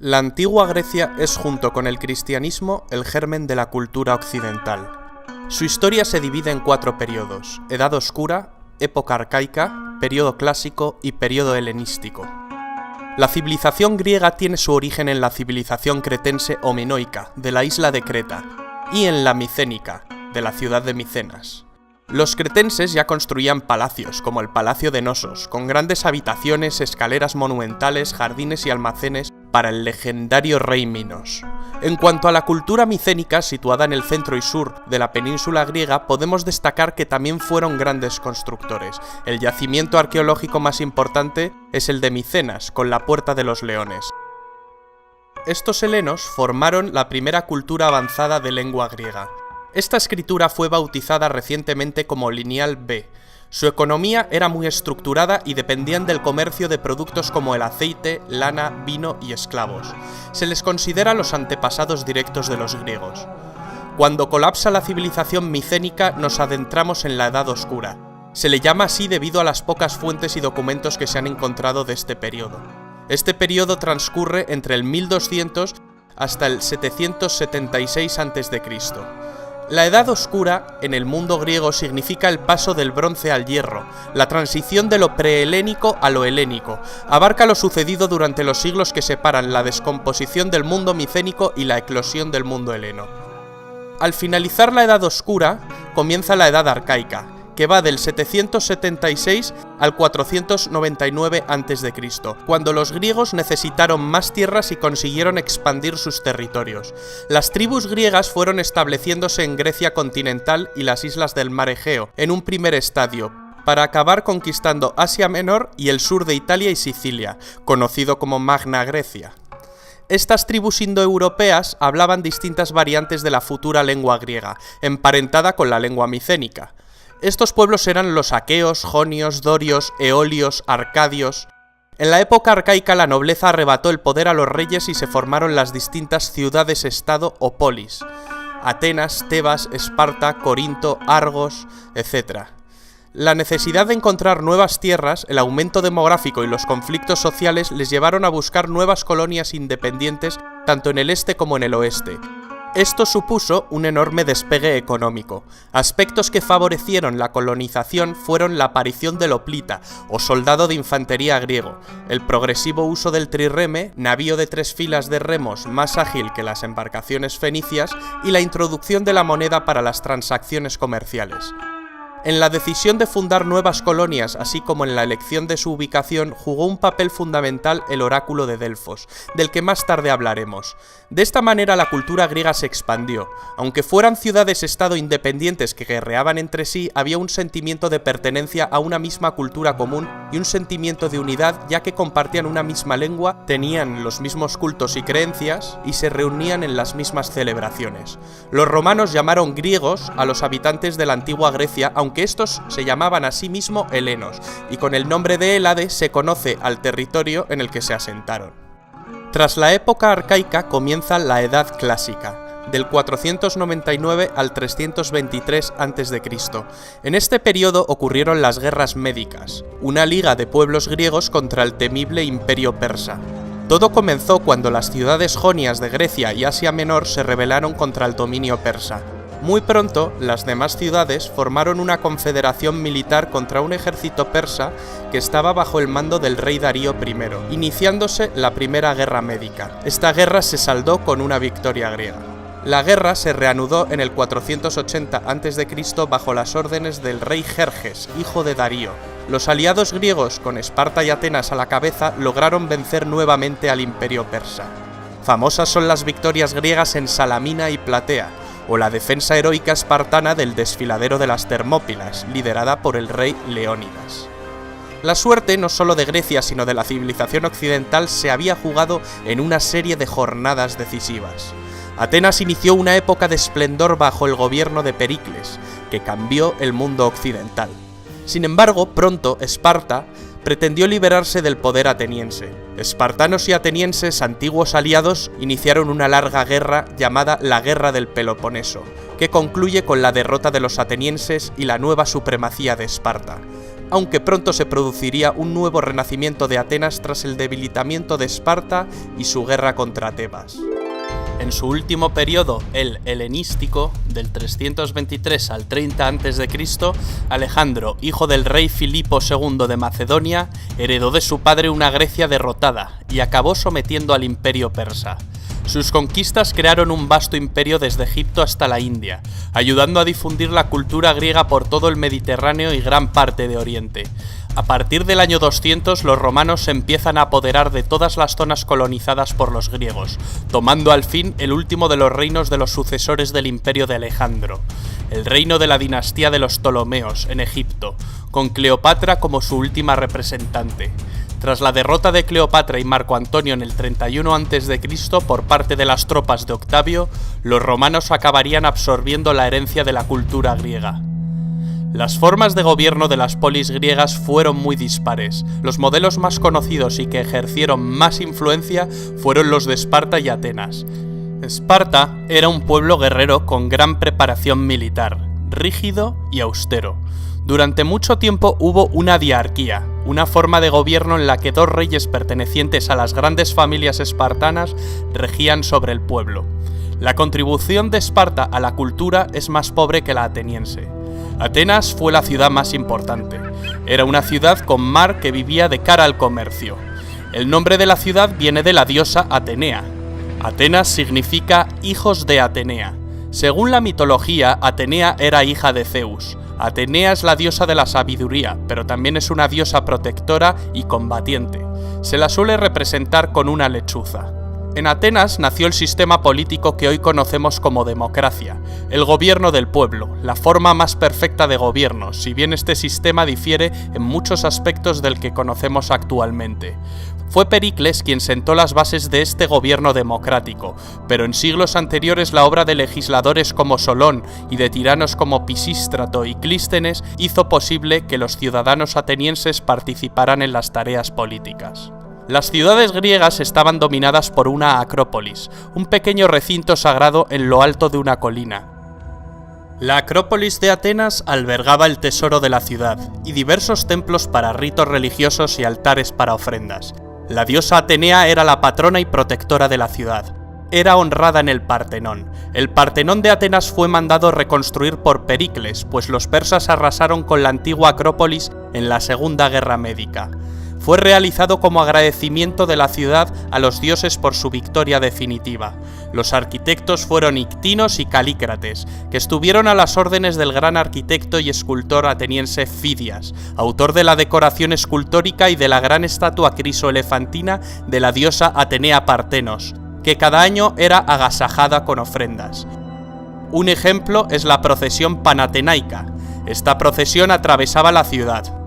La antigua Grecia es, junto con el cristianismo, el germen de la cultura occidental. Su historia se divide en 4 periodos: Edad Oscura, Época Arcaica, Periodo Clásico y Periodo Helenístico. La civilización griega tiene su origen en la civilización cretense o minoica, de la isla de Creta, y en la micénica, de la ciudad de Micenas. Los cretenses ya construían palacios, como el Palacio de Nosos, con grandes habitaciones, escaleras monumentales, jardines y almacenes para el legendario rey Minos. En cuanto a la cultura micénica, situada en el centro y sur de la península griega, podemos destacar que también fueron grandes constructores. El yacimiento arqueológico más importante es el de Micenas, con la Puerta de los Leones. Estos helenos formaron la primera cultura avanzada de lengua griega. Esta escritura fue bautizada recientemente como Lineal B. Su economía era muy estructurada y dependían del comercio de productos como el aceite, lana, vino y esclavos. Se les considera los antepasados directos de los griegos. Cuando colapsa la civilización micénica, nos adentramos en la Edad Oscura. Se le llama así debido a las pocas fuentes y documentos que se han encontrado de este periodo. Este periodo transcurre entre el 1200 hasta el 776 a.C. La Edad Oscura, en el mundo griego, significa el paso del bronce al hierro, la transición de lo prehelénico a lo helénico. Abarca lo sucedido durante los siglos que separan la descomposición del mundo micénico y la eclosión del mundo heleno. Al finalizar la Edad Oscura, comienza la Edad Arcaica, que va del 776 al 499 a.C., cuando los griegos necesitaron más tierras y consiguieron expandir sus territorios. Las tribus griegas fueron estableciéndose en Grecia continental y las islas del mar Egeo, en un primer estadio, para acabar conquistando Asia Menor y el sur de Italia y Sicilia, conocido como Magna Grecia. Estas tribus indoeuropeas hablaban distintas variantes de la futura lengua griega, emparentada con la lengua micénica. Estos pueblos eran los aqueos, jonios, dorios, eolios, arcadios. En la época arcaica la nobleza arrebató el poder a los reyes y se formaron las distintas ciudades-estado o polis: Atenas, Tebas, Esparta, Corinto, Argos, etc. La necesidad de encontrar nuevas tierras, el aumento demográfico y los conflictos sociales les llevaron a buscar nuevas colonias independientes tanto en el este como en el oeste. Esto supuso un enorme despegue económico. Aspectos que favorecieron la colonización fueron la aparición del hoplita, o soldado de infantería griego, el progresivo uso del trireme, navío de 3 filas de remos más ágil que las embarcaciones fenicias, y la introducción de la moneda para las transacciones comerciales. En la decisión de fundar nuevas colonias, así como en la elección de su ubicación, jugó un papel fundamental el oráculo de Delfos, del que más tarde hablaremos. De esta manera la cultura griega se expandió. Aunque fueran ciudades-estado independientes que guerreaban entre sí, había un sentimiento de pertenencia a una misma cultura común y un sentimiento de unidad, ya que compartían una misma lengua, tenían los mismos cultos y creencias y se reunían en las mismas celebraciones. Los romanos llamaron griegos a los habitantes de la antigua Grecia, aunque estos se llamaban a sí mismos helenos, y con el nombre de Hélade se conoce al territorio en el que se asentaron. Tras la época arcaica comienza la Edad Clásica, del 499 al 323 a.C. En este periodo ocurrieron las guerras médicas, una liga de pueblos griegos contra el temible imperio persa. Todo comenzó cuando las ciudades jonias de Grecia y Asia Menor se rebelaron contra el dominio persa. Muy pronto, las demás ciudades formaron una confederación militar contra un ejército persa que estaba bajo el mando del rey Darío I, iniciándose la Primera Guerra Médica. Esta guerra se saldó con una victoria griega. La guerra se reanudó en el 480 a.C. bajo las órdenes del rey Jerjes, hijo de Darío. Los aliados griegos, con Esparta y Atenas a la cabeza, lograron vencer nuevamente al imperio persa. Famosas son las victorias griegas en Salamina y Platea, o la defensa heroica espartana del desfiladero de las Termópilas, liderada por el rey Leónidas. La suerte, no solo de Grecia, sino de la civilización occidental, se había jugado en una serie de jornadas decisivas. Atenas inició una época de esplendor bajo el gobierno de Pericles, que cambió el mundo occidental. Sin embargo, pronto Esparta pretendió liberarse del poder ateniense. Espartanos y atenienses, antiguos aliados, iniciaron una larga guerra llamada la Guerra del Peloponeso, que concluye con la derrota de los atenienses y la nueva supremacía de Esparta. aunque pronto se produciría un nuevo renacimiento de Atenas tras el debilitamiento de Esparta y su guerra contra Tebas. En su último periodo, el helenístico, del 323 al 30 a.C., Alejandro, hijo del rey Filipo II de Macedonia, heredó de su padre una Grecia derrotada y acabó sometiendo al imperio persa. Sus conquistas crearon un vasto imperio desde Egipto hasta la India, ayudando a difundir la cultura griega por todo el Mediterráneo y gran parte de Oriente. A partir del año 200, los romanos se empiezan a apoderar de todas las zonas colonizadas por los griegos, tomando al fin el último de los reinos de los sucesores del imperio de Alejandro, el reino de la dinastía de los Ptolomeos, en Egipto, con Cleopatra como su última representante. Tras la derrota de Cleopatra y Marco Antonio en el 31 a.C. por parte de las tropas de Octavio, los romanos acabarían absorbiendo la herencia de la cultura griega. Las formas de gobierno de las polis griegas fueron muy dispares. Los modelos más conocidos y que ejercieron más influencia fueron los de Esparta y Atenas. Esparta era un pueblo guerrero con gran preparación militar, rígido y austero. Durante mucho tiempo hubo una diarquía, una forma de gobierno en la que dos reyes pertenecientes a las grandes familias espartanas regían sobre el pueblo. La contribución de Esparta a la cultura es más pobre que la ateniense. Atenas fue la ciudad más importante. Era una ciudad con mar que vivía de cara al comercio. El nombre de la ciudad viene de la diosa Atenea. Atenas significa hijos de Atenea. Según la mitología, Atenea era hija de Zeus. Atenea es la diosa de la sabiduría, pero también es una diosa protectora y combatiente. Se la suele representar con una lechuza. En Atenas nació el sistema político que hoy conocemos como democracia, el gobierno del pueblo, la forma más perfecta de gobierno, si bien este sistema difiere en muchos aspectos del que conocemos actualmente. Fue Pericles quien sentó las bases de este gobierno democrático, pero en siglos anteriores la obra de legisladores como Solón y de tiranos como Pisístrato y Clístenes hizo posible que los ciudadanos atenienses participaran en las tareas políticas. Las ciudades griegas estaban dominadas por una acrópolis, un pequeño recinto sagrado en lo alto de una colina. La Acrópolis de Atenas albergaba el tesoro de la ciudad y diversos templos para ritos religiosos y altares para ofrendas. La diosa Atenea era la patrona y protectora de la ciudad. Era honrada en el Partenón. El Partenón de Atenas fue mandado reconstruir por Pericles, pues los persas arrasaron con la antigua Acrópolis en la Segunda Guerra Médica. Fue realizado como agradecimiento de la ciudad a los dioses por su victoria definitiva. Los arquitectos fueron Ictinos y Calícrates, que estuvieron a las órdenes del gran arquitecto y escultor ateniense Fidias, autor de la decoración escultórica y de la gran estatua crisoelefantina de la diosa Atenea Partenos, que cada año era agasajada con ofrendas. Un ejemplo es la procesión panatenaica. Esta procesión atravesaba la ciudad.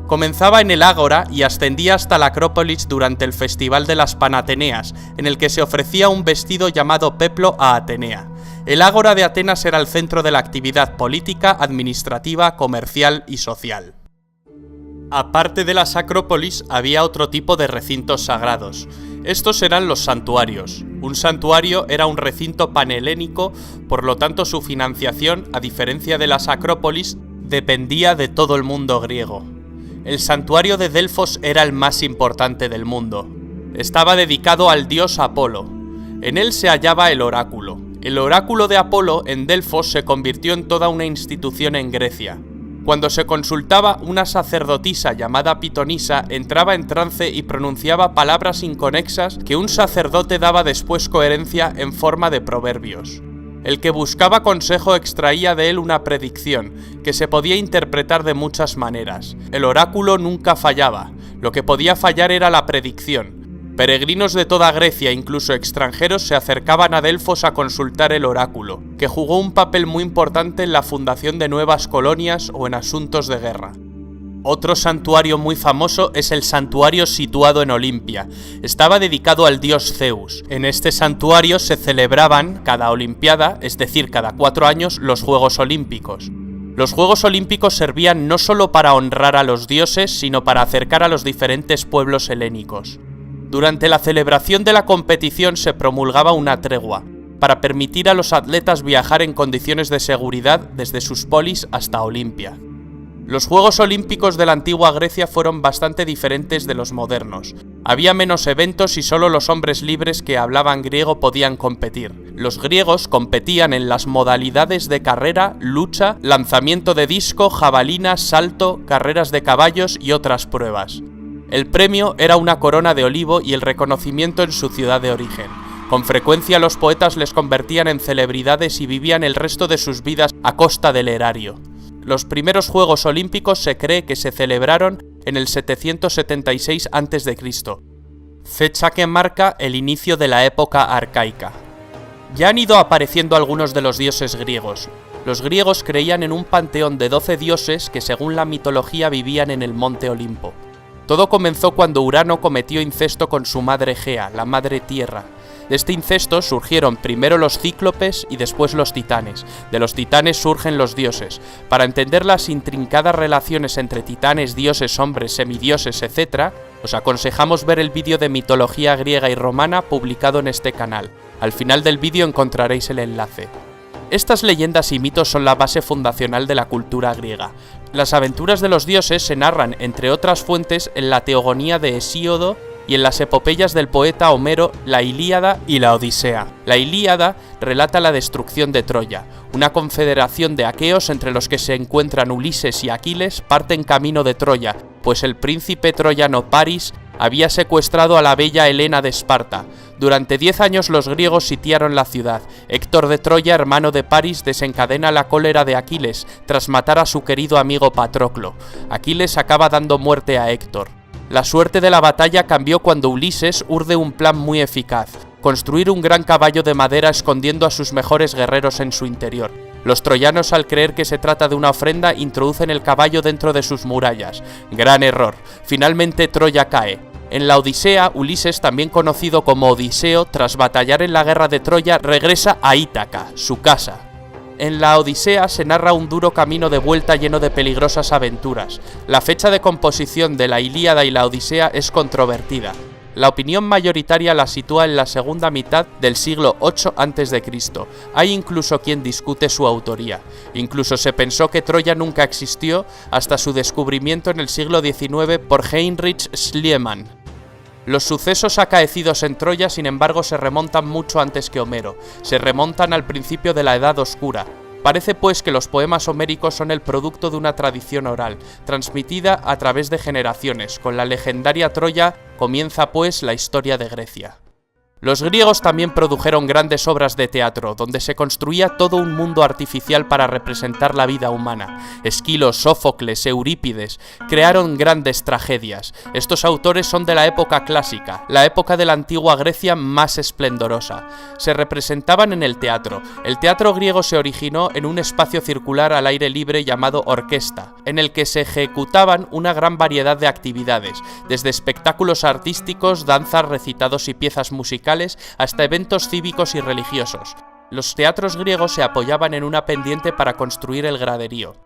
Comenzaba en el Ágora y ascendía hasta la Acrópolis durante el Festival de las Panateneas, en el que se ofrecía un vestido llamado peplo a Atenea. El Ágora de Atenas era el centro de la actividad política, administrativa, comercial y social. Aparte de las Acrópolis, había otro tipo de recintos sagrados. Estos eran los santuarios. Un santuario era un recinto panhelénico, por lo tanto su financiación, a diferencia de las Acrópolis, dependía de todo el mundo griego. El santuario de Delfos era el más importante del mundo. Estaba dedicado al dios Apolo. En él se hallaba el oráculo. El oráculo de Apolo en Delfos se convirtió en toda una institución en Grecia. Cuando se consultaba, una sacerdotisa llamada Pitonisa entraba en trance y pronunciaba palabras inconexas que un sacerdote daba después coherencia en forma de proverbios. El que buscaba consejo extraía de él una predicción, que se podía interpretar de muchas maneras. El oráculo nunca fallaba, lo que podía fallar era la predicción. Peregrinos de toda Grecia, incluso extranjeros, se acercaban a Delfos a consultar el oráculo, que jugó un papel muy importante en la fundación de nuevas colonias o en asuntos de guerra. Otro santuario muy famoso es el santuario situado en Olimpia. Estaba dedicado al dios Zeus. En este santuario se celebraban cada olimpiada, es decir, cada 4 años, los Juegos Olímpicos. Los Juegos Olímpicos servían no solo para honrar a los dioses, sino para acercar a los diferentes pueblos helénicos. Durante la celebración de la competición se promulgaba una tregua, para permitir a los atletas viajar en condiciones de seguridad desde sus polis hasta Olimpia. Los Juegos Olímpicos de la antigua Grecia fueron bastante diferentes de los modernos. Había menos eventos y solo los hombres libres que hablaban griego podían competir. Los griegos competían en las modalidades de carrera, lucha, lanzamiento de disco, jabalina, salto, carreras de caballos y otras pruebas. El premio era una corona de olivo y el reconocimiento en su ciudad de origen. Con frecuencia los poetas les convertían en celebridades y vivían el resto de sus vidas a costa del erario. Los primeros Juegos Olímpicos se cree que se celebraron en el 776 a.C., fecha que marca el inicio de la época arcaica. Ya han ido apareciendo algunos de los dioses griegos. Los griegos creían en un panteón de 12 dioses que según la mitología vivían en el monte Olimpo. Todo comenzó cuando Urano cometió incesto con su madre Gea, la madre tierra. De este incesto surgieron primero los cíclopes y después los titanes. De los titanes surgen los dioses. Para entender las intrincadas relaciones entre titanes, dioses, hombres, semidioses, etc., os aconsejamos ver el vídeo de mitología griega y romana publicado en este canal. Al final del vídeo encontraréis el enlace. Estas leyendas y mitos son la base fundacional de la cultura griega. Las aventuras de los dioses se narran, entre otras fuentes, en la Teogonía de Hesíodo y en las epopeyas del poeta Homero, la Ilíada y la Odisea. La Ilíada relata la destrucción de Troya. Una confederación de aqueos entre los que se encuentran Ulises y Aquiles parten camino de Troya, pues el príncipe troyano Paris había secuestrado a la bella Helena de Esparta. Durante 10 años los griegos sitiaron la ciudad. Héctor de Troya, hermano de Paris, desencadena la cólera de Aquiles tras matar a su querido amigo Patroclo. Aquiles acaba dando muerte a Héctor. La suerte de la batalla cambió cuando Ulises urde un plan muy eficaz: construir un gran caballo de madera escondiendo a sus mejores guerreros en su interior. Los troyanos, al creer que se trata de una ofrenda, introducen el caballo dentro de sus murallas. Gran error. Finalmente Troya cae. En la Odisea, Ulises, también conocido como Odiseo, tras batallar en la guerra de Troya, regresa a Ítaca, su casa. En la Odisea se narra un duro camino de vuelta lleno de peligrosas aventuras. La fecha de composición de la Ilíada y la Odisea es controvertida. La opinión mayoritaria la sitúa en la segunda mitad del siglo VIII a.C. Hay incluso quien discute su autoría. Incluso se pensó que Troya nunca existió hasta su descubrimiento en el siglo XIX por Heinrich Schliemann. Los sucesos acaecidos en Troya, sin embargo, se remontan mucho antes que Homero. Se remontan al principio de la Edad Oscura. Parece pues que los poemas homéricos son el producto de una tradición oral, transmitida a través de generaciones. Con la legendaria Troya comienza pues la historia de Grecia. Los griegos también produjeron grandes obras de teatro, donde se construía todo un mundo artificial para representar la vida humana. Esquilo, Sófocles, Eurípides crearon grandes tragedias. Estos autores son de la época clásica, la época de la antigua Grecia más esplendorosa. Se representaban en el teatro. El teatro griego se originó en un espacio circular al aire libre llamado orquesta, en el que se ejecutaban una gran variedad de actividades, desde espectáculos artísticos, danzas, recitados y piezas musicales, hasta eventos cívicos y religiosos. Los teatros griegos se apoyaban en una pendiente para construir el graderío.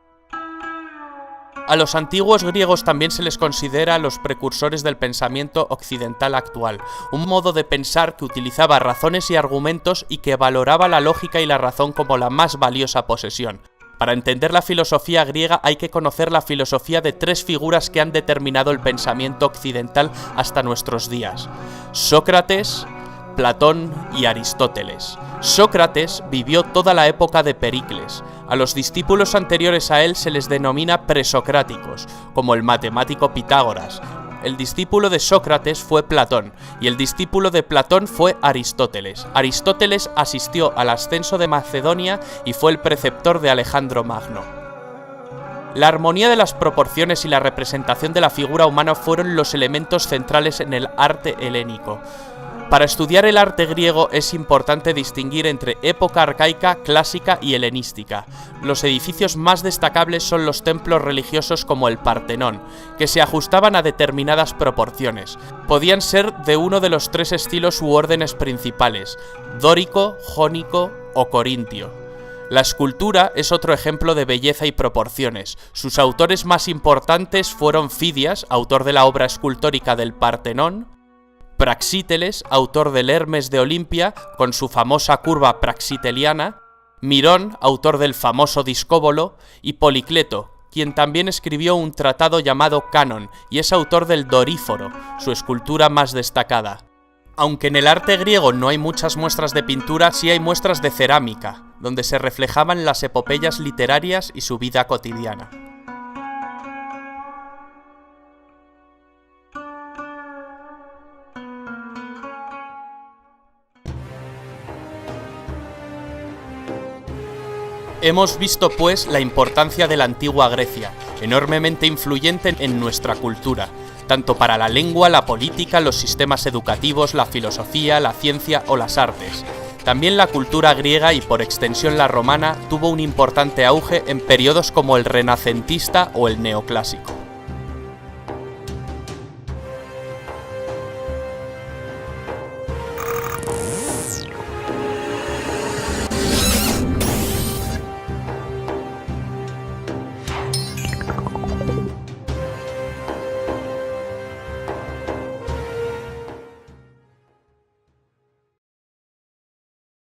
A los antiguos griegos también se les considera los precursores del pensamiento occidental actual, un modo de pensar que utilizaba razones y argumentos y que valoraba la lógica y la razón como la más valiosa posesión. Para entender la filosofía griega hay que conocer la filosofía de tres figuras que han determinado el pensamiento occidental hasta nuestros días: Sócrates, Platón y Aristóteles. Sócrates vivió toda la época de Pericles. A los discípulos anteriores a él se les denomina presocráticos, como el matemático Pitágoras. El discípulo de Sócrates fue Platón, y el discípulo de Platón fue Aristóteles. Aristóteles asistió al ascenso de Macedonia y fue el preceptor de Alejandro Magno. La armonía de las proporciones y la representación de la figura humana fueron los elementos centrales en el arte helénico. Para estudiar el arte griego es importante distinguir entre época arcaica, clásica y helenística. Los edificios más destacables son los templos religiosos como el Partenón, que se ajustaban a determinadas proporciones. Podían ser de uno de los tres estilos u órdenes principales: dórico, jónico o corintio. La escultura es otro ejemplo de belleza y proporciones. Sus autores más importantes fueron Fidias, autor de la obra escultórica del Partenón; Praxíteles, autor del Hermes de Olimpia, con su famosa curva praxiteliana; Mirón, autor del famoso discóbolo; y Policleto, quien también escribió un tratado llamado Canon y es autor del Doríforo, su escultura más destacada. Aunque en el arte griego no hay muchas muestras de pintura, sí hay muestras de cerámica, donde se reflejaban las epopeyas literarias y su vida cotidiana. Hemos visto, pues, la importancia de la antigua Grecia, enormemente influyente en nuestra cultura, tanto para la lengua, la política, los sistemas educativos, la filosofía, la ciencia o las artes. También la cultura griega y por extensión la romana tuvo un importante auge en periodos como el renacentista o el neoclásico.